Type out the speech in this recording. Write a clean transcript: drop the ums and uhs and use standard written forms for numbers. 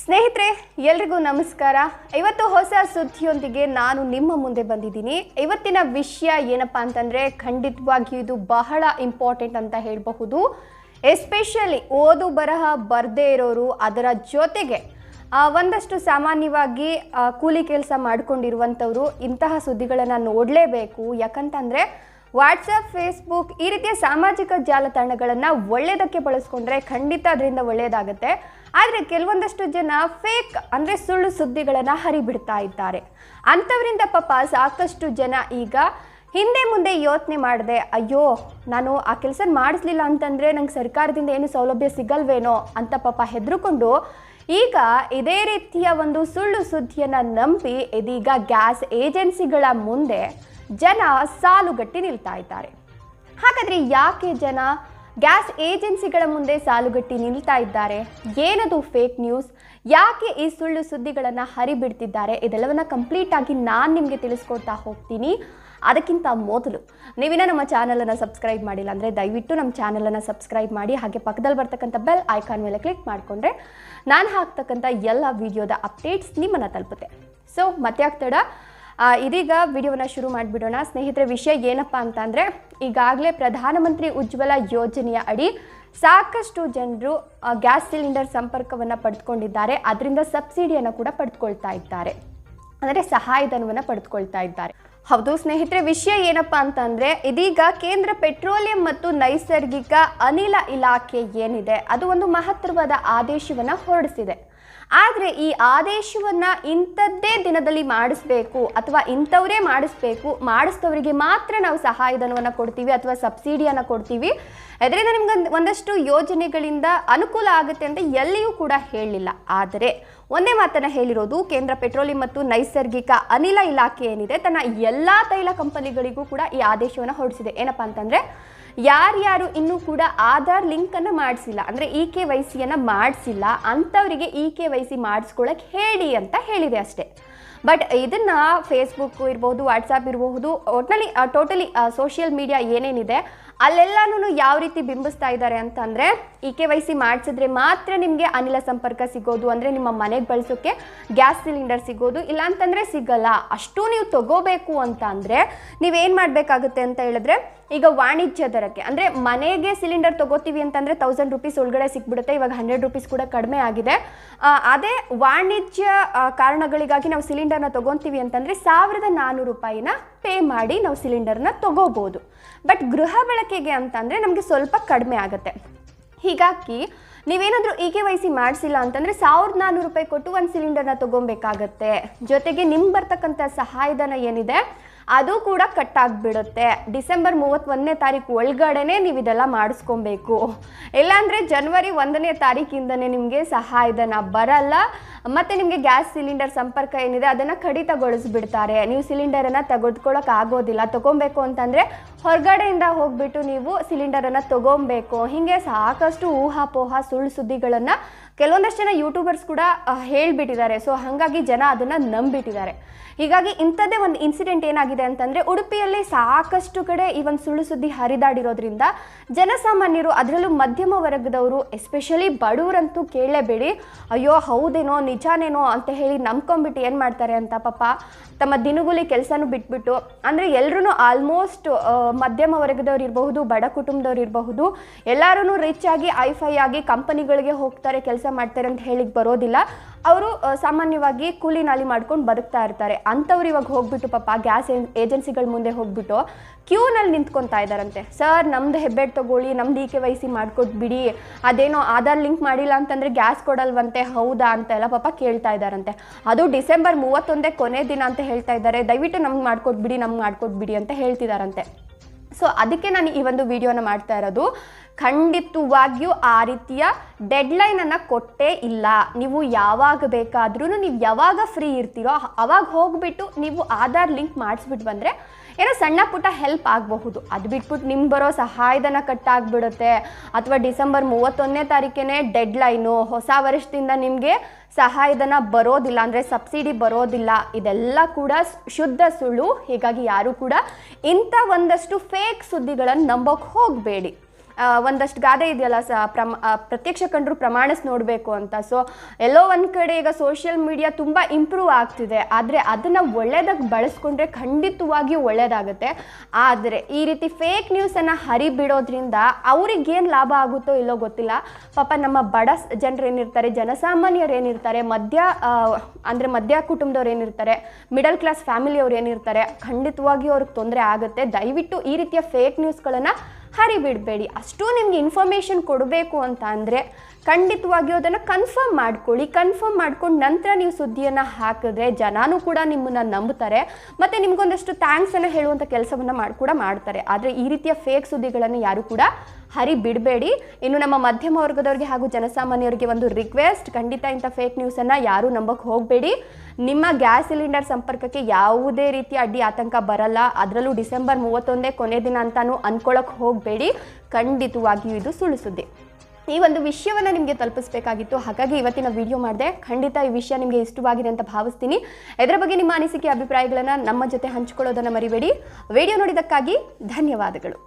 ಸ್ನೇಹಿತರೆ ಎಲ್ರಿಗೂ ನಮಸ್ಕಾರ. ಇವತ್ತು ಹೊಸ ಸುದ್ದಿಯೊಂದಿಗೆ ನಾನು ನಿಮ್ಮ ಮುಂದೆ ಬಂದಿದ್ದೀನಿ. ಇವತ್ತಿನ ವಿಷಯ ಏನಪ್ಪಾ ಅಂತಂದರೆ ಖಂಡಿತವಾಗಿಯೂ ಇದು ಬಹಳ ಇಂಪಾರ್ಟೆಂಟ್ ಅಂತ ಹೇಳಬಹುದು. ಎಸ್ಪೆಷಲಿ ಓದು ಬರಹ ಬರದೇ ಇರೋರು, ಅದರ ಜೊತೆಗೆ ಒಂದಷ್ಟು ಸಾಮಾನ್ಯವಾಗಿ ಕೂಲಿ ಕೆಲಸ ಮಾಡ್ಕೊಂಡಿರುವಂಥವ್ರು ಇಂತಹ ಸುದ್ದಿಗಳನ್ನು ನೋಡಲೇಬೇಕು. ಯಾಕಂತಂದರೆ ವಾಟ್ಸಪ್, ಫೇಸ್ಬುಕ್ ಈ ರೀತಿಯ ಸಾಮಾಜಿಕ ಜಾಲತಾಣಗಳನ್ನು ಒಳ್ಳೆಯದಕ್ಕೆ ಬಳಸ್ಕೊಂಡ್ರೆ ಖಂಡಿತ ಅದರಿಂದ ಒಳ್ಳೆಯದಾಗುತ್ತೆ. ಆದರೆ ಕೆಲವೊಂದಷ್ಟು ಜನ ಫೇಕ್ ಅಂದರೆ ಸುಳ್ಳು ಸುದ್ದಿಗಳನ್ನು ಹರಿಬಿಡ್ತಾ ಇದ್ದಾರೆ. ಅಂಥವರಿಂದ ಪಾಪ ಸಾಕಷ್ಟು ಜನ ಈಗ ಹಿಂದೆ ಮುಂದೆ ಯೋಚನೆ ಮಾಡಿದೆ, ಅಯ್ಯೋ ನಾನು ಆ ಕೆಲಸ ಮಾಡಿಸ್ಲಿಲ್ಲ ಅಂತಂದರೆ ನಂಗೆ ಸರ್ಕಾರದಿಂದ ಏನು ಸೌಲಭ್ಯ ಸಿಗಲ್ವೇನೋ ಅಂತ ಪಾಪ ಹೆದರ್ಕೊಂಡು ಈಗ ಇದೇ ರೀತಿಯ ಒಂದು ಸುಳ್ಳು ಸುದ್ದಿಯನ್ನು ನಂಬಿ ಇದೀಗ ಗ್ಯಾಸ್ ಏಜೆನ್ಸಿಗಳ ಮುಂದೆ ಜನ ಸಾಲುಗಟ್ಟಿ ನಿಲ್ತಾ ಇದ್ದಾರೆ. ಹಾಗಾದರೆ ಯಾಕೆ ಜನ ಗ್ಯಾಸ್ ಏಜೆನ್ಸಿಗಳ ಮುಂದೆ ಸಾಲುಗಟ್ಟಿ ನಿಲ್ತಾ ಇದ್ದಾರೆ? ಏನದು ಫೇಕ್ ನ್ಯೂಸ್? ಯಾಕೆ ಈ ಸುಳ್ಳು ಸುದ್ದಿಗಳನ್ನು ಹರಿಬಿಡ್ತಿದ್ದಾರೆ? ಇದೆಲ್ಲವನ್ನ ಕಂಪ್ಲೀಟ್ ಆಗಿ ನಾನು ನಿಮಗೆ ತಿಳಿಸ್ಕೊಡ್ತಾ ಹೋಗ್ತೀನಿ. ಅದಕ್ಕಿಂತ ಮೊದಲು ನೀವಿನ ನಮ್ಮ ಚಾನಲನ್ನು ಸಬ್ಸ್ಕ್ರೈಬ್ ಮಾಡಿಲ್ಲ ಅಂದರೆ ದಯವಿಟ್ಟು ನಮ್ಮ ಚಾನಲನ್ನು ಸಬ್ಸ್ಕ್ರೈಬ್ ಮಾಡಿ. ಹಾಗೆ ಪಕ್ಕದಲ್ಲಿ ಬರ್ತಕ್ಕಂಥ ಬೆಲ್ ಐಕಾನ್ ಮೇಲೆ ಕ್ಲಿಕ್ ಮಾಡಿಕೊಂಡ್ರೆ ನಾನು ಹಾಕ್ತಕ್ಕಂಥ ಎಲ್ಲ ವಿಡಿಯೋದ ಅಪ್ಡೇಟ್ಸ್ ನಿಮ್ಮನ್ನು ತಲುಪುತ್ತೆ. ಸೊ ಮತ್ತೆ ಆಗ್ತಡ ಇದೀಗ ವಿಡಿಯೋನ ಶುರು ಮಾಡಿಬಿಡೋಣ. ಸ್ನೇಹಿತರೆ, ವಿಷಯ ಏನಪ್ಪ ಅಂತ ಅಂದರೆ ಈಗಾಗಲೇ ಪ್ರಧಾನಮಂತ್ರಿ ಉಜ್ವಲ ಯೋಜನೆಯ ಅಡಿ ಸಾಕಷ್ಟು ಜನರು ಗ್ಯಾಸ್ ಸಿಲಿಂಡರ್ ಸಂಪರ್ಕವನ್ನು ಪಡೆದುಕೊಂಡಿದ್ದಾರೆ. ಅದರಿಂದ ಸಬ್ಸಿಡಿಯನ್ನು ಕೂಡ ಪಡೆದುಕೊಳ್ತಾ ಇದ್ದಾರೆ, ಅಂದರೆ ಸಹಾಯಧನವನ್ನು ಪಡೆದುಕೊಳ್ತಾ ಇದ್ದಾರೆ. ಹೌದು ಸ್ನೇಹಿತರೆ, ವಿಷಯ ಏನಪ್ಪ ಅಂತಂದರೆ ಇದೀಗ ಕೇಂದ್ರ ಪೆಟ್ರೋಲಿಯಂ ಮತ್ತು ನೈಸರ್ಗಿಕ ಅನಿಲ ಇಲಾಖೆ ಏನಿದೆ ಅದು ಒಂದು ಮಹತ್ತರವಾದ ಆದೇಶವನ್ನು ಹೊರಡಿಸಿದೆ. ಆದರೆ ಈ ಆದೇಶವನ್ನು ಇಂಥದ್ದೇ ದಿನದಲ್ಲಿ ಮಾಡಿಸ್ಬೇಕು ಅಥವಾ ಇಂಥವರೇ ಮಾಡಿಸಿದವರಿಗೆ ಮಾತ್ರ ನಾವು ಸಹಾಯಧನವನ್ನು ಕೊಡ್ತೀವಿ ಅಥವಾ ಸಬ್ಸಿಡಿಯನ್ನು ಕೊಡ್ತೀವಿ, ಅದರಿಂದ ನಿಮ್ಗೆ ಒಂದಷ್ಟು ಯೋಜನೆಗಳಿಂದ ಅನುಕೂಲ ಆಗುತ್ತೆ ಅಂತ ಎಲ್ಲಿಯೂ ಕೂಡ ಹೇಳಲಿಲ್ಲ. ಆದರೆ ಒಂದೇ ಮಾತನ್ನು ಹೇಳಿರೋದು, ಕೇಂದ್ರ ಪೆಟ್ರೋಲಿಯಂ ಮತ್ತು ನೈಸರ್ಗಿಕ ಅನಿಲ ಇಲಾಖೆ ಏನಿದೆ ತನ್ನ ಎಲ್ಲ ತೈಲ ಕಂಪನಿಗಳಿಗೂ ಕೂಡ ಈ ಆದೇಶವನ್ನು ಹೊರಡಿಸಿದೆ. ಏನಪ್ಪ ಅಂತಂದರೆ ಯಾರ್ಯಾರು ಇನ್ನೂ ಕೂಡ ಆಧಾರ್ ಲಿಂಕನ್ನು ಮಾಡಿಸಿಲ್ಲ, ಅಂದರೆ KYCಯನ್ನು ಮಾಡಿಸಿಲ್ಲ ಅಂಥವರಿಗೆ KYC ಮಾಡಿಸ್ಕೊಳ್ಳೋಕೆ ಹೇಳಿ ಅಂತ ಹೇಳಿದೆ ಅಷ್ಟೇ. ಬಟ್ ಇದನ್ನು ಫೇಸ್ಬುಕ್ ಇರ್ಬೋದು, ವಾಟ್ಸಪ್ ಇರಬಹುದು, ಟೋಟಲಿ ಸೋಷಿಯಲ್ ಮೀಡಿಯಾ ಏನೇನಿದೆ ಅಲ್ಲೆಲ್ಲನೂ ಯಾವ ರೀತಿ ಬಿಂಬಿಸ್ತಾ ಇದ್ದಾರೆ ಅಂತಂದರೆ KYC ಮಾಡಿಸಿದ್ರೆ ಮಾತ್ರ ನಿಮಗೆ ಅನಿಲ ಸಂಪರ್ಕ ಸಿಗೋದು, ಅಂದರೆ ನಿಮ್ಮ ಮನೆಗೆ ಬಳಸೋಕ್ಕೆ ಗ್ಯಾಸ್ ಸಿಲಿಂಡರ್ ಸಿಗೋದು, ಇಲ್ಲಾಂತಂದರೆ ಸಿಗಲ್ಲ. ಅಷ್ಟು ನೀವು ತಗೋಬೇಕು ಅಂತ ಅಂದರೆ ನೀವೇನು ಮಾಡಬೇಕಾಗುತ್ತೆ ಅಂತ ಹೇಳಿದ್ರೆ, ಈಗ ವಾಣಿಜ್ಯ ದರಕ್ಕೆ ಅಂದರೆ ಮನೆಗೆ ಸಿಲಿಂಡರ್ ತೊಗೋತೀವಿ ಅಂತಂದರೆ 1000 ರೂಪೀಸ್ ಒಳಗಡೆ ಸಿಕ್ಬಿಡುತ್ತೆ. ಇವಾಗ 100 ರೂಪೀಸ್ ಕೂಡ ಕಡಿಮೆ ಆಗಿದೆ. ಅದೇ ವಾಣಿಜ್ಯ ಕಾರಣಗಳಿಗಾಗಿ ನಾವು ಸಿಲಿಂಡರ್ನ ತೊಗೊತೀವಿ ಅಂತಂದರೆ 1400 ರೂಪಾಯಿನ ಪೇ ಮಾಡಿ ನಾವು ಸಿಲಿಂಡರ್ನ ತೊಗೋಬೋದು. ಬಟ್ ಗೃಹ ಬಳಕೆಗೆ ಅಂತಂದರೆ ನಮಗೆ ಸ್ವಲ್ಪ ಕಡಿಮೆ ಆಗುತ್ತೆ. ಹೀಗಾಗಿ ನೀವೇನಾದರೂ KYC ಮಾಡಿಸಿಲ್ಲ ಅಂತಂದರೆ 1400 ರೂಪಾಯಿ ಕೊಟ್ಟು ಒಂದು ಸಿಲಿಂಡರ್ನ ತೊಗೊಬೇಕಾಗತ್ತೆ. ಜೊತೆಗೆ ನಿಮ್ಗೆ ಬರ್ತಕ್ಕಂಥ ಸಹಾಯಧನ ಏನಿದೆ ಅದು ಕೂಡ ಕಟ್ ಆಗಿಬಿಡುತ್ತೆ. ಡಿಸೆಂಬರ್ 31ನೇ ತಾರೀಕು ಒಳಗಡೆ ನೀವು ಇದೆಲ್ಲ ಮಾಡಿಸ್ಕೊಬೇಕು. ಇಲ್ಲಾಂದರೆ ಜನವರಿ 1ನೇ ತಾರೀಕಿಂದನೇ ನಿಮಗೆ ಸಹಾಯಧನ ಬರಲ್ಲ. ಮತ್ತು ನಿಮಗೆ ಗ್ಯಾಸ್ ಸಿಲಿಂಡರ್ ಸಂಪರ್ಕ ಏನಿದೆ ಅದನ್ನು ಕಡಿತಗೊಳಿಸ್ಬಿಡ್ತಾರೆ. ನೀವು ಸಿಲಿಂಡರನ್ನು ತೆಗೆದುಕೊಳ್ಳೋಕೆ ಆಗೋದಿಲ್ಲ. ತೊಗೊಬೇಕು ಅಂತಂದರೆ ಹೊರಗಡೆಯಿಂದ ಹೋಗಿಬಿಟ್ಟು ನೀವು ಸಿಲಿಂಡರನ್ನು ತೊಗೊಬೇಕು. ಹೀಗೆ ಸಾಕಷ್ಟು ಊಹಾಪೋಹ ಸುಳ್ಳು ಸುದ್ದಿಗಳನ್ನು ಕೆಲವೊಂದಷ್ಟು ಜನ ಯೂಟ್ಯೂಬರ್ಸ್ ಕೂಡ ಹೇಳಿಬಿಟ್ಟಿದ್ದಾರೆ. ಸೊ ಹಾಗಾಗಿ ಜನ ಅದನ್ನು ನಂಬಿಟ್ಟಿದ್ದಾರೆ. ಹೀಗಾಗಿ ಇಂಥದ್ದೇ ಒಂದು ಇನ್ಸಿಡೆಂಟ್ ಏನಾಗಿದೆ ಅಂತಂದರೆ ಉಡುಪಿಯಲ್ಲಿ ಸಾಕಷ್ಟು ಕಡೆ ಈ ಒಂದು ಸುಳ್ಳು ಸುದ್ದಿ ಹರಿದಾಡಿರೋದ್ರಿಂದ ಜನಸಾಮಾನ್ಯರು, ಅದರಲ್ಲೂ ಮಧ್ಯಮ ವರ್ಗದವರು, ಎಸ್ಪೆಷಲಿ ಬಡವರಂತೂ ಕೇಳಲೇಬೇಡಿ, ಅಯ್ಯೋ ಹೌದೇನೋ ನಿಜಾನೇನೋ ಅಂತ ಹೇಳಿ ನಂಬ್ಕೊಂಡ್ಬಿಟ್ಟು ಏನು ಮಾಡ್ತಾರೆ ಅಂತ ಪಾಪ ತಮ್ಮ ದಿನಗೂಲಿ ಕೆಲಸನೂ ಬಿಟ್ಬಿಟ್ಟು, ಅಂದರೆ ಎಲ್ಲರೂ ಆಲ್ಮೋಸ್ಟ್ ಮಧ್ಯಮ ವರ್ಗದವ್ರು ಇರಬಹುದು, ಬಡ ಕುಟುಂಬದವ್ರು ಇರಬಹುದು, ಎಲ್ಲರೂ ರಿಚ್ ಆಗಿ ಐಫೈ ಆಗಿ ಕಂಪನಿಗಳಿಗೆ ಹೋಗ್ತಾರೆ, ಕೆಲಸ ಮಾಡ್ತಾರೆ ಅಂತ ಹೇಳಿಕ್ಕೆ ಬರೋದಿಲ್ಲ. ಅವರು ಸಾಮಾನ್ಯವಾಗಿ ಕೂಲಿ ನಾಲಿ ಮಾಡ್ಕೊಂಡು ಬದುಕ್ತಾ ಇರ್ತಾರೆ. ಅಂಥವ್ರು ಇವಾಗ ಹೋಗ್ಬಿಟ್ಟು ಪಾಪ ಗ್ಯಾಸ್ ಏಜೆನ್ಸಿಗಳ ಮುಂದೆ ಹೋಗ್ಬಿಟ್ಟು ಕ್ಯೂನಲ್ಲಿ ನಿಂತ್ಕೊತಾ ಇದ್ದಾರಂತೆ. ಸರ್ ನಮ್ಮದು ಹೆಬ್ಬೆಟ್ ತೊಗೊಳ್ಳಿ, ನಮ್ದು KYC ಮಾಡಿಕೊಟ್ಬಿಡಿ, ಅದೇನೋ ಆಧಾರ್ ಲಿಂಕ್ ಮಾಡಿಲ್ಲ ಅಂತಂದರೆ ಗ್ಯಾಸ್ ಕೊಡಲ್ವಂತೆ, ಹೌದಾ ಅಂತೆಲ್ಲ ಪಾಪ ಕೇಳ್ತಾ ಇದ್ದಾರಂತೆ. ಅದು ಡಿಸೆಂಬರ್ 31 ಕೊನೆ ದಿನ ಅಂತ ಹೇಳ್ತಾ ಇದ್ದಾರೆ. ದಯವಿಟ್ಟು ನಮ್ಗೆ ಮಾಡಿಕೊಟ್ಬಿಡಿ ಅಂತ ಹೇಳ್ತಿದ್ದಾರಂತೆ. ಸೊ ಅದಕ್ಕೆ ನಾನು ಈ ಒಂದು ವಿಡಿಯೋನ ಮಾಡ್ತಾ ಇರೋದು. ಖಂಡಿತವಾಗಿಯೂ ಆ ರೀತಿಯ ಡೆಡ್ಲೈನನ್ನು ಕೊಟ್ಟೇ ಇಲ್ಲ. ನೀವು ಯಾವಾಗ ಬೇಕಾದ್ರೂ, ನೀವು ಯಾವಾಗ ಫ್ರೀ ಇರ್ತೀರೋ ಅವಾಗ ಹೋಗ್ಬಿಟ್ಟು ನೀವು ಆಧಾರ್ ಲಿಂಕ್ ಮಾಡಿಸ್ಬಿಟ್ಟು ಬಂದರೆ ಏನೋ ಸಣ್ಣ ಪುಟ್ಟ ಹೆಲ್ಪ್ ಆಗಬಹುದು. ಅದು ಬಿಟ್ಬಿಟ್ಟು ನಿಮ್ಗೆ ಬರೋ ಸಹಾಯಧನ ಕಟ್ಟಾಗ್ಬಿಡುತ್ತೆ, ಅಥವಾ ಡಿಸೆಂಬರ್ 31ನೇ ತಾರೀಕೇ ಡೆಡ್ಲೈನು, ಹೊಸ ವರ್ಷದಿಂದ ನಿಮಗೆ ಸಹಾಯಧನ ಬರೋದಿಲ್ಲ, ಅಂದರೆ ಸಬ್ಸಿಡಿ ಬರೋದಿಲ್ಲ. ಇದೆಲ್ಲ ಕೂಡ ಶುದ್ಧ ಸುಳ್ಳು. ಹೀಗಾಗಿ ಯಾರು ಕೂಡ ಇಂಥ ಒಂದಷ್ಟು ಫೇಕ್ ಸುದ್ದಿಗಳನ್ನು ನಂಬೋಕೆ ಹೋಗಬೇಡಿ. ಒಂದಷ್ಟು ಗಾದೆ ಇದೆಯಲ್ಲ ಪ್ರತ್ಯಕ್ಷ ಕಂಡ್ರು ಪ್ರಮಾಣಿಸಿ ನೋಡಬೇಕು ಅಂತ. ಸೊ ಎಲ್ಲೋ ಒಂದು ಕಡೆ ಈಗ ಸೋಷಿಯಲ್ ಮೀಡಿಯಾ ತುಂಬ ಇಂಪ್ರೂವ್ ಆಗ್ತಿದೆ, ಆದರೆ ಅದನ್ನು ಒಳ್ಳೆಯದಾಗಿ ಬಳಸ್ಕೊಂಡ್ರೆ ಖಂಡಿತವಾಗಿಯೂ ಒಳ್ಳೆಯದಾಗುತ್ತೆ. ಆದರೆ ಈ ರೀತಿ ಫೇಕ್ ನ್ಯೂಸನ್ನು ಹರಿಬಿಡೋದ್ರಿಂದ ಅವ್ರಿಗೇನು ಲಾಭ ಆಗುತ್ತೋ ಇಲ್ಲೋ ಗೊತ್ತಿಲ್ಲ. ಪಾಪ ನಮ್ಮ ಬಡ ಜನರು ಏನಿರ್ತಾರೆ, ಜನಸಾಮಾನ್ಯರು ಏನಿರ್ತಾರೆ, ಮಧ್ಯ ಕುಟುಂಬದವ್ರು ಏನಿರ್ತಾರೆ, ಮಿಡಲ್ ಕ್ಲಾಸ್ ಫ್ಯಾಮಿಲಿಯವ್ರು ಏನಿರ್ತಾರೆ, ಖಂಡಿತವಾಗಿಯೂ ಅವ್ರಿಗೆ ತೊಂದರೆ ಆಗುತ್ತೆ. ದಯವಿಟ್ಟು ಈ ರೀತಿಯ ಫೇಕ್ ನ್ಯೂಸ್ಗಳನ್ನು ಹರಿಬಿಡಬೇಡಿ. ಅಷ್ಟು ನಿಮ್ಗೆ ಇನ್ಫಾರ್ಮೇಷನ್ ಕೊಡಬೇಕು ಅಂತ ಅಂದರೆ ಖಂಡಿತವಾಗಿಯೂ ಅದನ್ನು ಕನ್ಫರ್ಮ್ ಮಾಡ್ಕೊಳ್ಳಿ. ಕನ್ಫರ್ಮ್ ಮಾಡ್ಕೊಂಡು ನಂತರ ನೀವು ಸುದ್ದಿಯನ್ನು ಹಾಕಿದ್ರೆ ಜನನೂ ಕೂಡ ನಿಮ್ಮನ್ನು ನಂಬುತ್ತಾರೆ, ಮತ್ತು ನಿಮಗೊಂದಷ್ಟು ಥ್ಯಾಂಕ್ಸನ್ನು ಹೇಳುವಂಥ ಕೆಲಸವನ್ನು ಮಾಡ್ತಾರೆ. ಆದರೆ ಈ ರೀತಿಯ ಫೇಕ್ ಸುದ್ದಿಗಳನ್ನು ಯಾರು ಕೂಡ ಹರಿಬಿಡಬೇಡಿ. ಇನ್ನು ನಮ್ಮ ಮಧ್ಯಮ ವರ್ಗದವ್ರಿಗೆ ಹಾಗೂ ಜನಸಾಮಾನ್ಯರಿಗೆ ಒಂದು ರಿಕ್ವೆಸ್ಟ್, ಖಂಡಿತ ಇಂಥ ಫೇಕ್ ನ್ಯೂಸನ್ನು ಯಾರೂ ನಂಬಕ್ಕೆ ಹೋಗಬೇಡಿ. ನಿಮ್ಮ ಗ್ಯಾಸ್ ಸಿಲಿಂಡರ್ ಸಂಪರ್ಕಕ್ಕೆ ಯಾವುದೇ ರೀತಿಯ ಅಡ್ಡಿ ಆತಂಕ ಬರಲ್ಲ. ಅದರಲ್ಲೂ ಡಿಸೆಂಬರ್ 31 ಕೊನೆ ದಿನ ಅಂತಾನು ಅಂದ್ಕೊಳ್ಳೋಕೆ ಹೋಗಬೇಡಿ. ಖಂಡಿತವಾಗಿಯೂ ಇದು ಸುಳ್ಳು ಸುದ್ದಿ. ಈ ಒಂದು ವಿಷಯವನ್ನು ನಿಮಗೆ ತಲುಪಿಸಬೇಕಾಗಿತ್ತು, ಹಾಗಾಗಿ ಇವತ್ತಿನ ವಿಡಿಯೋ ಮಾಡಿದೆ. ಖಂಡಿತ ಈ ವಿಷಯ ನಿಮಗೆ ಇಷ್ಟವಾಗಿದೆ ಅಂತ ಭಾವಿಸ್ತೀನಿ. ಇದರ ಬಗ್ಗೆ ನಿಮ್ಮ ಅನಿಸಿಕೆ ಅಭಿಪ್ರಾಯಗಳನ್ನು ನಮ್ಮ ಜೊತೆ ಹಂಚಿಕೊಳ್ಳೋದನ್ನು ಮರಿಬೇಡಿ. ವಿಡಿಯೋ ನೋಡಿದ್ದಕ್ಕಾಗಿ ಧನ್ಯವಾದಗಳು.